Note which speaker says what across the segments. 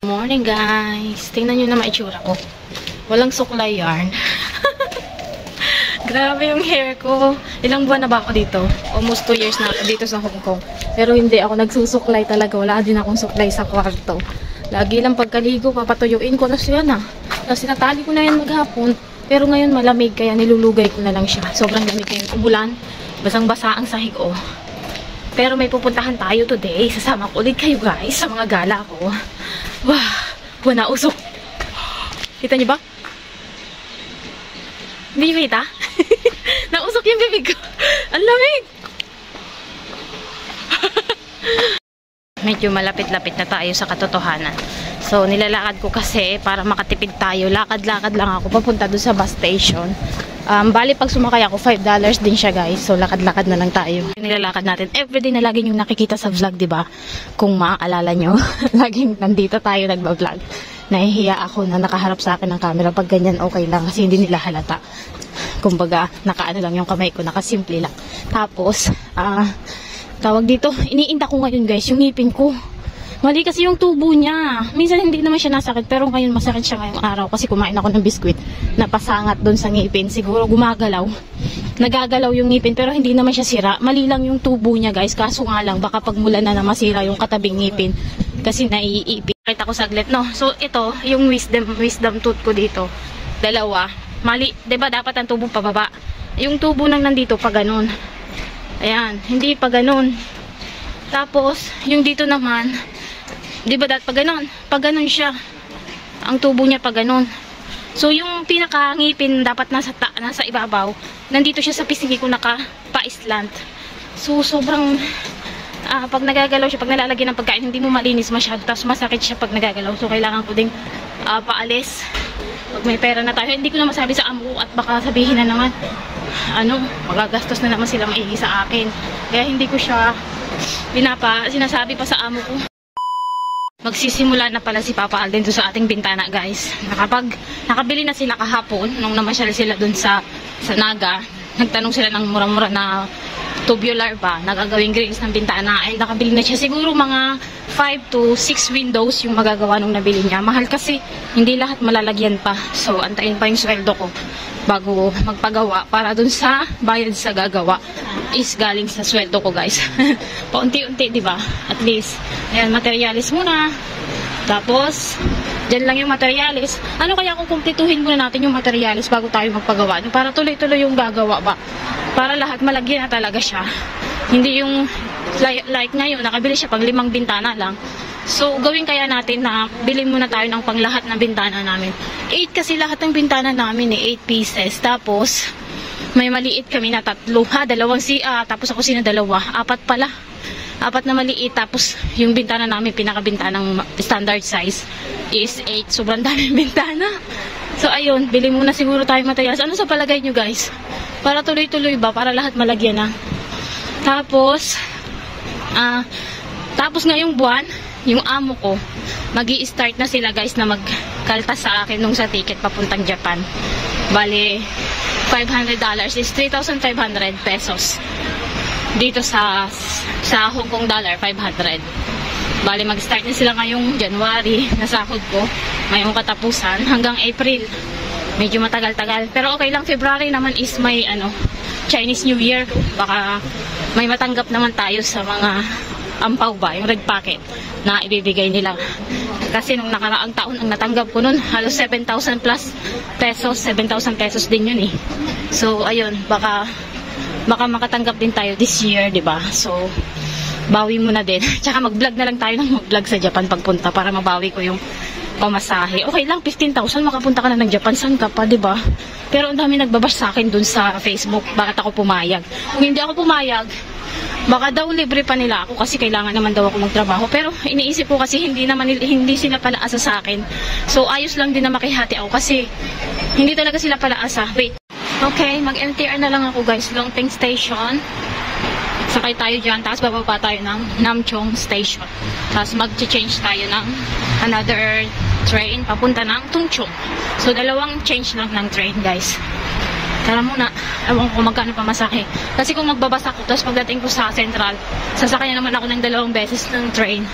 Speaker 1: Morning guys! Tingnan nyo na maitsura ko. Walang suklay yarn. Grabe yung hair ko. Ilang buwan na ba ako dito? Almost 2 years na ako dito sa Hong Kong. Pero hindi ako nagsusuklay talaga. Wala din akong suklay sa kwarto. Lagi lang pagkaligo, papatuyuin ko. Tapos yan ah. Tapos sinatali ko na yan maghapon. Pero ngayon malamig kaya nilulugay ko na lang siya. Sobrang lamig ngayon. Umulan. Basang-basa ang sahig ko. Pero may pupuntahan tayo today. Sasama ko ulit kayo guys sa mga gala ko. Wow! Wala usok. Kita niyo ba? Hindi niyo kita? Nausok yung bibig ko. Ang lamig! Medyo malapit-lapit na tayo sa katotohanan. So, nilalakad ko kasi para makatipid tayo. Lakad-lakad lang ako papunta doon sa bus station. Bali, pag sumakay ako, $5 din siya guys. So, lakad-lakad na lang tayo. Nilalakad natin. Everyday na lagi yung nakikita sa vlog, diba? Kung maaalala nyo. Laging nandito tayo nagba-vlog. Nahihiya ako na nakaharap sa akin ng camera. Pag ganyan, okay lang. Kasi hindi nila halata. Kumbaga, nakaano lang yung kamay ko. Nakasimple lang. Tapos, tawag dito. Iniinda ko ngayon guys, yung ngipin ko. Mali kasi yung tubo niya. Minsan hindi naman siya nasakit, pero ngayon masakit siya ngayong araw kasi kumain ako ng biskwit na pasangat doon sa ngipin. Siguro gumagalaw. Nagagalaw yung ngipin pero hindi naman siya sira. Mali lang yung tubo niya guys. Kaso nga lang baka pagmulan na masira yung katabing ngipin kasi naiipit. Kita ko saglit no. So ito yung wisdom tooth ko dito. Dalawa. Mali, 'di ba dapat ang tubo pababa. Yung tubo nang nandito pa ganun. Ayan, hindi pa ganun. Tapos yung dito naman, 'di ba dapat pag ganon siya. Ang tubo niya pag ganon. So yung pinakangipin dapat nasa ibabaw. Nandito siya sa pisngi ko naka-pa-slant. So sobrang pag nagagalaw siya, pag nalalagyan ng pagkain, hindi mo malinis masyado. Tapos masakit siya pag nagagalaw. So kailangan ko ding paalis. Pag may pera na tayo, hindi ko na masabi sa amo ko at baka sabihin na naman magagastos na naman sila maigi sa akin. Kaya hindi ko siya sinasabi pa sa amo ko. Magsisimula na pala si Papa Alden doon sa ating bintana guys. Nakabili na sila kahapon nung namasyal sila doon sa Naga. Nagtanong sila ng mura-mura na tubular ba, nagagawing grills ng bintana. Ay nakabili na siya. Siguro mga 5 to 6 windows yung magagawa nung nabili niya. Mahal kasi hindi lahat malalagyan pa. So antayin pa yung sweldo ko bago magpagawa para dun sa bayad sa gagawa is galing sa sweldo ko guys. Paunti-unti, di ba? At least, ayan, materialis muna. Tapos, dyan lang yung materialis. Ano kaya kung kumpletuhin muna natin yung materialis bago tayo magpagawa? Para tuloy-tuloy yung gagawa ba? Para lahat malagyan na talaga siya. Hindi yung like ngayon, nakabili siya pang 5 bintana lang. So, gawin kaya natin na bilhin muna tayo ng panglahat ng bintana namin. 8 kasi lahat ng bintana namin 8 pieces. Tapos, may maliit kami na 3. Tapos ako 2. 4 pala. 4 na maliit. Tapos, yung bintana namin, pinakabintanang standard size is 8. Sobrang daming bintana. So, ayun. Bili muna siguro tayo materials. Ano sa palagay nyo guys? Para tuloy-tuloy ba? Para lahat malagyan na. Tapos, ngayong buwan, yung amo ko, magi-start na sila guys na magkaltas sa akin nung sa ticket papuntang Japan. Bale, $500 is 3,500 pesos. Dito sa Hong Kong dollar, 500. Bale, mag-start na sila ngayong January, nasahod ko, ngayong katapusan, hanggang April. Medyo matagal-tagal. Pero okay lang, February naman is may Chinese New Year. Baka may matanggap naman tayo sa mga ampaw ba, yung red packet na ibibigay nila. Kasi nung nakaraang taon ang natanggap ko nun, halos 7,000 plus pesos, 7,000 pesos din yun eh. So ayun, baka makatanggap din tayo this year, 'di ba? So bawi muna din. Tsaka mag-vlog na lang tayo ng mag-vlog sa Japan pagpunta para mabawi ko yung pamasahe. Okay lang, 15,000 makapunta ka na ng Japan, saan ka pa, 'di ba? Pero ang dami nagbabash sa akin dun sa Facebook, bakit ako pumayag. Kung hindi ako pumayag, baka daw libre pa nila ako kasi kailangan naman daw ako magtrabaho. Pero iniisip ko kasi hindi sila palaasa sa akin. So ayos lang din na makihati ako kasi hindi talaga sila palaasa. Wait. Okay, mag-MTR na lang ako guys. Longpeng Station. Sakay tayo dyan. Tapos bababa tayo ng Namchong Station. Tapos mag-change tayo ng another train papunta ng Tungchung. So 2 change lang ng train guys. Tara muna. Ewan ko magkano pamasahe. Kasi kung magbabas ako, tapos pagdating ko sa Central, sasakay naman ako ng 2 beses ng train.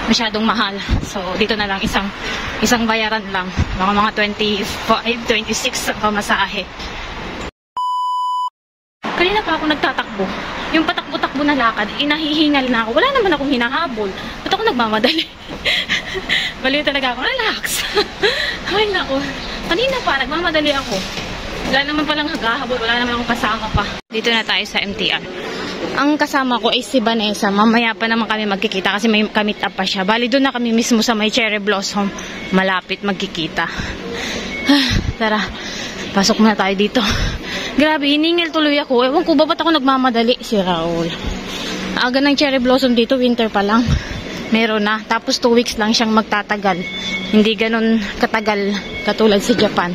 Speaker 1: masyadong mahal. So, dito na lang isang bayaran lang. Mga 25, 26 ang pamasahe. Kanina pa ako nagtatakbo. Yung patakbo-takbo na lakad, inahihingal na ako. Wala naman akong hinahabol. Ba't ako nagmamadali? Baliw talaga ako. Relax. Ay, naku. Kanina pa, nagmamadali ako. Wala naman palang hagahabol. Wala naman akong kasama pa. Dito na tayo sa MTR. Ang kasama ko ay si Vanessa. Mamaya pa naman kami magkikita kasi may kamit up pa siya. Bali, doon na kami mismo sa may Cherry Blossom. Malapit magkikita. Tara, pasok muna tayo dito. Grabe, hiningil tuloy ako. Ewan ko ba ba't ako nagmamadali? Si Raul. Aga ng Cherry Blossom dito, winter pa lang. Meron na. Tapos 2 weeks lang siyang magtatagal. Hindi ganun katagal katulad sa Japan.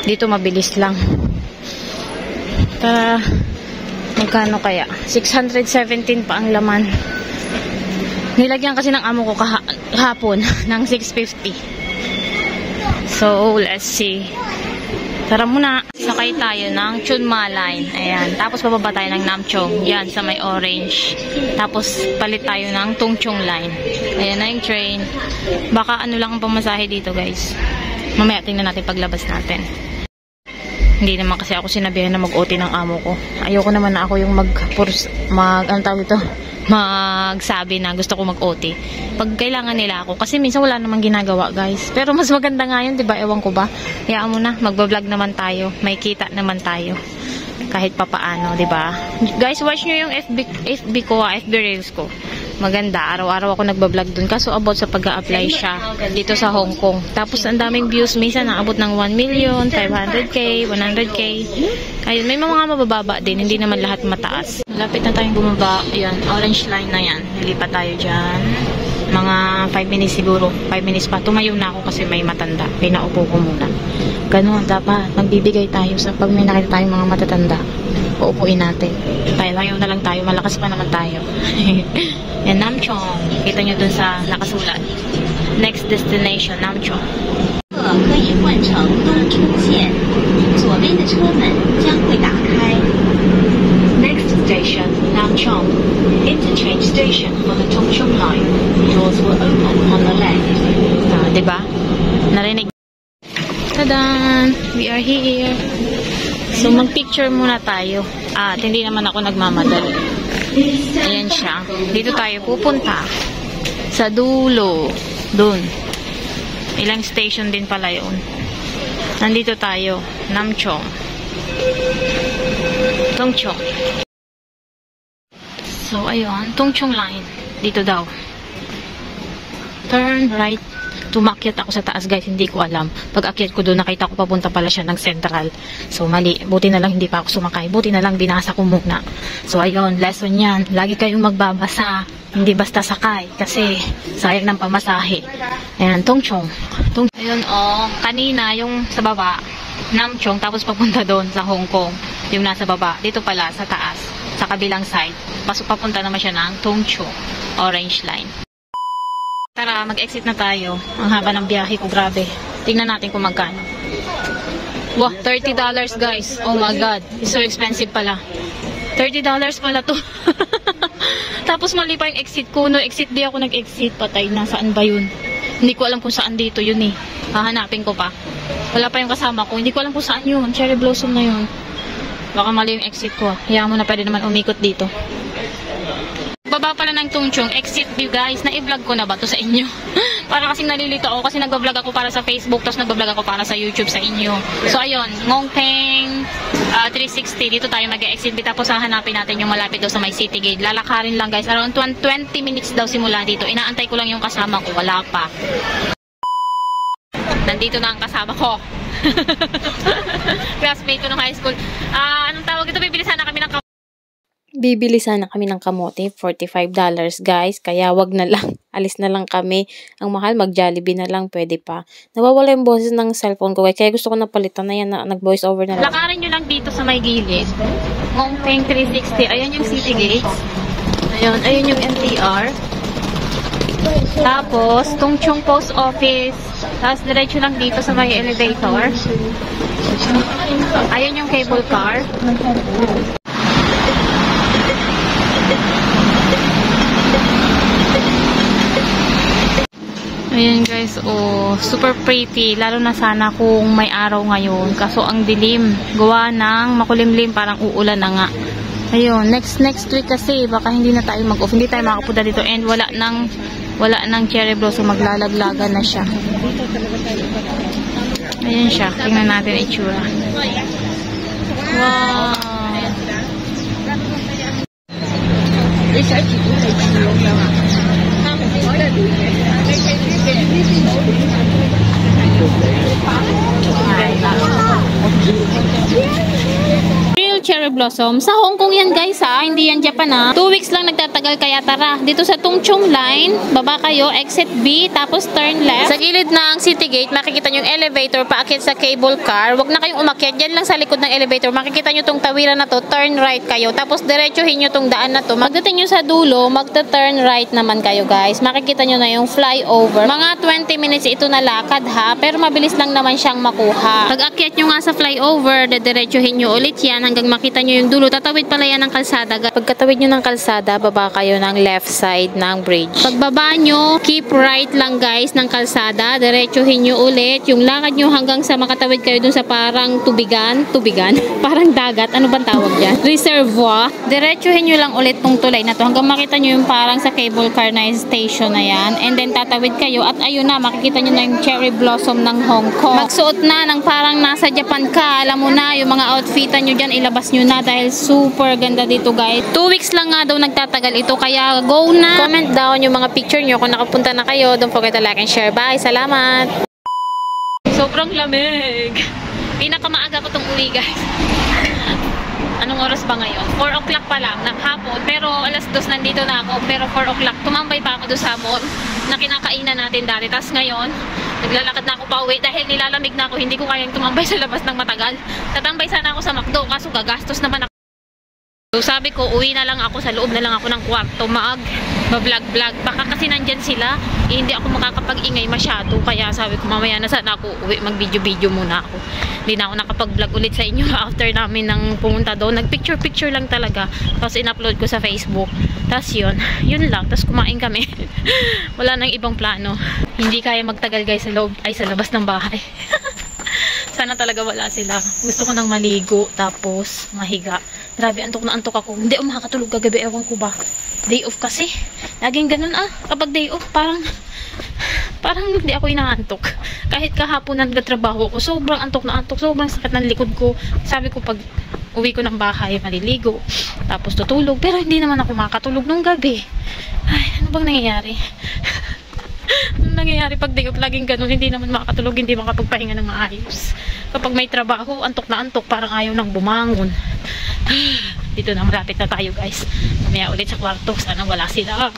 Speaker 1: Dito mabilis lang. Tara, magkano kaya? 617 pa ang laman. Nilagyan kasi ng amo ko kahapon ng 650. So, let's see. Tara muna. Sakay tayo ng Chunma Line. Ayan. Tapos bababa tayo ng Namchong. Yan, sa may orange. Tapos palit tayo ng Tongchong Line. Ayan na yung train. Baka ano lang ang pamasahe dito, guys. Mamaya tingnan natin paglabas natin. Hindi naman kasi ako sinabihan na mag-OT ng amo ko. Ayoko naman na ako yung magsabi na gusto ko mag-OT. Pag kailangan nila ako. Kasi minsan wala namang ginagawa, guys. Pero mas maganda nga yun, diba? Ewan ko ba? Hayaan mo na. Magbablog naman tayo. May kita naman tayo. Kahit papaano, diba? Guys, watch nyo yung FB ko, FB Reels ko. Maganda. Araw-araw ako nagbablog dun. Kaso about sa pag-a-apply siya dito sa Hong Kong. Tapos ang daming views. Minsan naabot ng 1 million, 500k, 100k. Ayun, may mga mabababa din. Hindi naman lahat mataas. Lapit na tayong bumaba. Ayan, orange line na yan. Nilipat tayo dyan. Mga 5 minutes siguro. 5 minutes pa. Tumayo na ako kasi may matanda. Pinaupo ko muna. Ganun, dapat magbibigay tayo sa pag may nakita tayong mga matatanda. Uupuin natin. Tayo na lang tayo. Malakas pa naman tayo. Yan, Namchong. Kita nyo dun sa nakasulat. Next destination, Namchong. Next station, Namchong. Interchange station for the Tongchong Line. Doors will open on the left. Diba? Narinig. Tadan! We are here. So, mag-picture muna tayo. At hindi naman ako nagmamadali. Ayan siya. Dito tayo pupunta. Sa dulo. Dun. Ilang station din pala yun. Nandito tayo. Namchong. Tongchong. So, ayun. Tongchong Line. Dito daw. Turn right. Tumakyat ako sa taas, guys. Hindi ko alam. Pag akyat ko doon, nakita ko papunta pala siya ng Central. So, mali. Buti na lang hindi pa ako sumakay. Buti na lang binasa ko muna. So, ayun. Lesson yan. Lagi kayong magbabasa. Hindi basta sakay. Kasi, sayang ng pamasahe. Ayan, Tongchong. Ayun, oh. Kanina, yung sa baba, Namchong, tapos papunta doon sa Hong Kong. Yung nasa baba. Dito pala, sa taas. Sa kabilang side. Papunta naman siya ng Tongchong. Orange Line. Tara, mag-exit na tayo. Ang haba ng biyahe ko, grabe. Tingnan natin kung magkano. Wow, $30 guys. Oh my God. It's so expensive pala. $30 pala to. Tapos mali pa yung exit ko. No, exit B ako nag-exit. Patay na. Saan ba yun? Hindi ko alam kung saan dito yun eh. Hahanapin ko pa. Wala pa yung kasama ko. Hindi ko alam kung saan yun. Cherry Blossom na yun. Baka mali yung exit ko. Hayaan mo na, pwede naman umikot dito. Baba pala ng Tongchong, exit view guys. Na-i-vlog ko na ba to sa inyo? Para kasing nalilito ako kasi nagbablog ako para sa Facebook, tapos nagbablog ako para sa YouTube sa inyo. So ayun, Ngongpeng 360, dito tayo mag-exit. Tapos hahanapin natin yung malapit daw sa may City Gate. Lalakarin lang guys, around 20 minutes daw simula dito. Inaantay ko lang yung kasama ko, wala pa. Nandito na ang kasama ko. Classmate ko ng high school. Anong tawag ito? Bibili sana kami ng kamote, $45 guys, kaya wag na lang, alis na lang kami. Ang mahal, mag-Jollibee na lang, pwede pa. Nawawala yung boses ng cellphone ko, kaya gusto ko na palitan na yan, nag-voice over na lang. Lakarin nyo lang dito sa may gilid. Ngongpeng 360, ayan yung City Gates. Ayun yung MTR. Tapos, Tongchong Post Office. Tapos, diretso lang dito sa may elevator. Ayun yung cable car. Ayan guys, oh, super pretty. Lalo na sana kung may araw ngayon. Kaso ang dilim. Gawa ng makulimlim, parang uulan na nga. Ayun, next week kasi baka hindi na tayo mag-off. Hindi tayo makapunta dito and wala nang cherry blossom, maglalaglagan na siya. Ayan siya. Tingnan natin itsura. Wow. Real cherry blossom. Sa Hong Kong yan guys ha, hindi yan Japan ha. 2 weeks lang nagtatagal kaya tara. Dito sa Tung Chung Line, baba kayo, exit B, tapos turn left. Sa gilid ng City Gate, makikita nyo yung elevator paakyat sa cable car. Huwag na kayong umakyat, dyan lang sa likod ng elevator. Makikita nyo tong tawiran na to, turn right kayo. Tapos diretsuhin nyo tong daan na to. Magdating nyo sa dulo, magta-turn right naman kayo guys. Makikita nyo na yung flyover. Mga 20 minutes ito na lakad ha, pero mabilis lang naman siyang makuha. Pag akyat nyo nga sa flyover, diretsuhin nyo ulit yan hanggang makita nyo yung dulo. Tatawid pala yan ng kalsada. Pagkatawid nyo ng kalsada, baba kayo ng left side ng bridge. Pagbaba nyo, keep right lang guys ng kalsada. Diretsuhin nyo ulit yung lakad nyo hanggang sa makatawid kayo dun sa parang tubigan, parang dagat, ano bang tawag dyan? Reservoir. Diretsuhin nyo lang ulit tong tulay na to hanggang makita nyo yung parang sa cable car na station na yan. And then tatawid kayo at ayun na, makikita nyo na yung cherry blossom ng Hong Kong. Magsuot na ng parang nasa Japan ka. Alam mo na, yung mga outfitan nyo dyan, ilabas nyo na dahil super ganda dito guys. 2 weeks lang nga daw nagtatagal ito, kaya go na. Comment down yung mga picture nyo kung nakapunta na kayo. Don't forget to like and share. Bye! Salamat! Sobrang lamig! Pinakamaaga ko tong uwi guys. Anong oras ba ngayon? 4 o'clock pa lang ng hapon, pero alas 2 nandito na ako, pero 4 o'clock tumambay pa ako doon sa mall na kinakainan natin dati. Tapos ngayon naglalakad na ako pa uwi dahil nilalamig na ako, hindi ko kayang tumambay sa labas ng matagal. Tatambay sana ako sa McDo kaso gagastos naman ako. So sabi ko, uwi na lang ako, sa loob na lang ako ng kwarto, mag-vlog. Baka kasi nandyan sila, hindi ako makakapag-ingay masyado. Kaya sabi ko, mamaya na sana ako uwi, mag-video muna ako. Hindi na ako nakapag-vlog ulit sa inyo after namin nang pumunta doon. Nag-picture lang talaga. Tapos in-upload ko sa Facebook. Tapos yun lang. Tapos kumain kami. Wala nang ibang plano. Hindi kaya magtagal guys sa loob, ay sa labas ng bahay. Sana talaga wala sila. Gusto ko nang maligo, tapos mahiga. Grabe, antok na antok ako. Hindi ako makakatulog kagabi, ewan ko ba. Day off kasi. Laging ganun kapag day off, parang hindi ako inaantok. Kahit kahapon nagtatrabaho ko, sobrang antok na antok, sobrang sakit ng likod ko. Sabi ko pag uwi ko ng bahay, maliligo, tapos tutulog. Pero hindi naman ako makakatulog nung gabi. Ay, ano bang nangyayari? Ano nangyayari pag day off, laging ganun, hindi naman makakatulog, hindi makapagpahinga ng maayos. Kapag may trabaho, antok na antok, parang ayaw nang bumangon. Dito na, malapit na tayo guys. Mamaya ulit sa kwarto, sana wala sila.